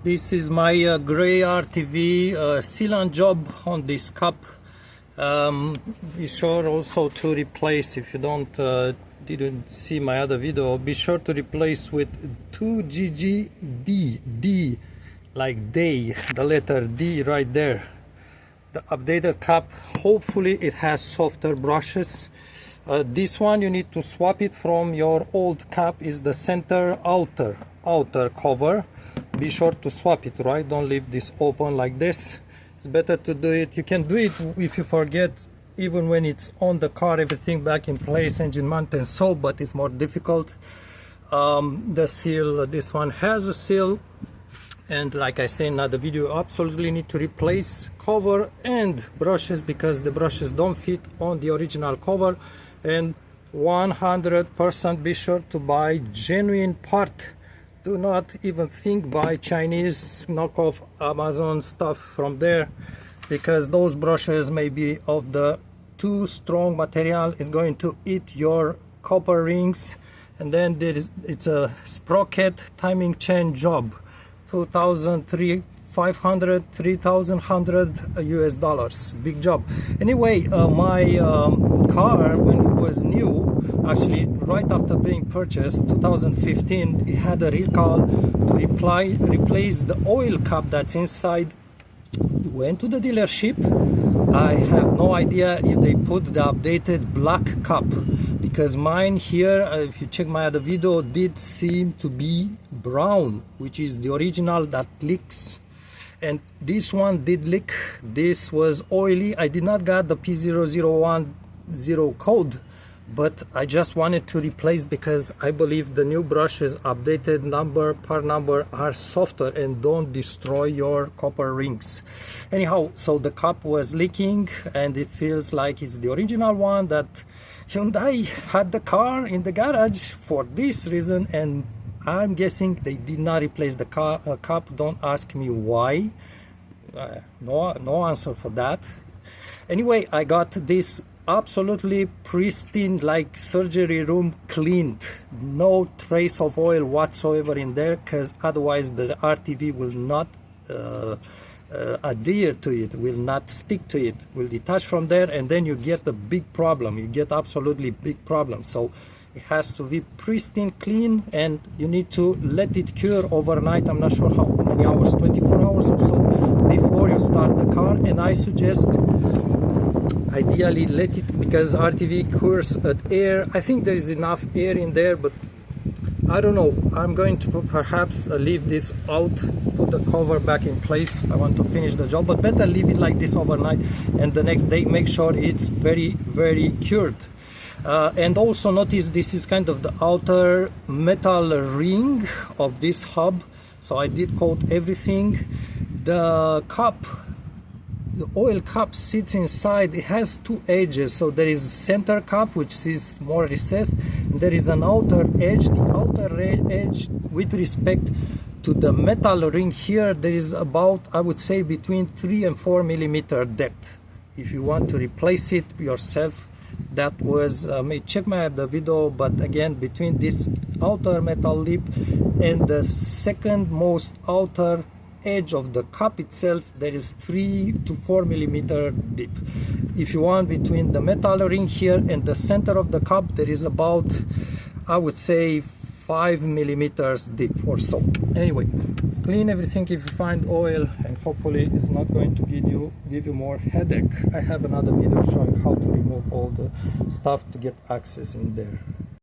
This is my Grey RTV sealant job on this cup. Be sure also to replace, if you didn't see my other video, be sure to replace with 2 GGD, D like day, the letter D right there. The updated cup, hopefully it has softer brushes. This one you need to swap it from your old cup, is the center outer cover. Be sure to swap it, right? Don't leave this open like this. It's better to do it. You can do it if you forget, even when it's on the car, everything back in place, engine mount and so, but it's more difficult. The seal, this one has a seal, and like I say in another video, absolutely need to replace cover and brushes because the brushes don't fit on the original cover. And 100% be sure to buy genuine part. Do not even think buy Chinese knockoff Amazon stuff from there, because those brushes may be of the too strong material, is going to eat your copper rings. And then it's a sprocket timing chain job, 2,500, 3,100 US dollars, big job. Anyway, my car, when it was new, actually right after being purchased 2015, it had a recall to replace the oil cup that's inside. Went to the dealership. I have no idea if they put the updated black cup, because mine here, if you check my other video, did seem to be brown, which is the original that leaks. And this one did leak. This was oily. I did not get the P0010 code, but I just wanted to replace because I believe the new brushes, updated part number, are softer and don't destroy your copper rings. Anyhow, so the cup was leaking and it feels like it's the original one that Hyundai had the car in the garage for this reason, and I'm guessing they did not replace the cup. Don't ask me why. No answer for that. Anyway, I got this absolutely pristine, like surgery room cleaned, no trace of oil whatsoever in there, because otherwise the RTV will not adhere to it, will not stick to it, will detach from there, and then you get a big problem. You get absolutely big problem. So it has to be pristine clean, and you need to let it cure overnight. I'm not sure how many hours, 24 hours or so, before you start the car. And I suggest ideally let it, because RTV cures at air. I think there is enough air in there, but I don't know. I'm going to perhaps leave this out, put the cover back in place. I want to finish the job, but better leave it like this overnight, and the next day make sure it's very, very cured. And also notice this is kind of the outer metal ring of this hub, so I did coat everything. The cup, the oil cup, sits inside. It has two edges, so there is center cup which is more recessed, and there is an outer edge. The outer edge, with respect to the metal ring here, there is about, I would say, between 3 and 4 millimeter depth. If you want to replace it yourself, that was may check my other video, but again, between this outer metal lip and the second most outer edge of the cup itself, there is 3 to 4 millimeter deep. If you want, between the metal ring here and the center of the cup, there is about, I would say, 5 millimeters deep or so. Anyway, clean everything if you find oil, and hopefully it's not going to give you more headache. I have another video showing how to remove all the stuff to get access in there.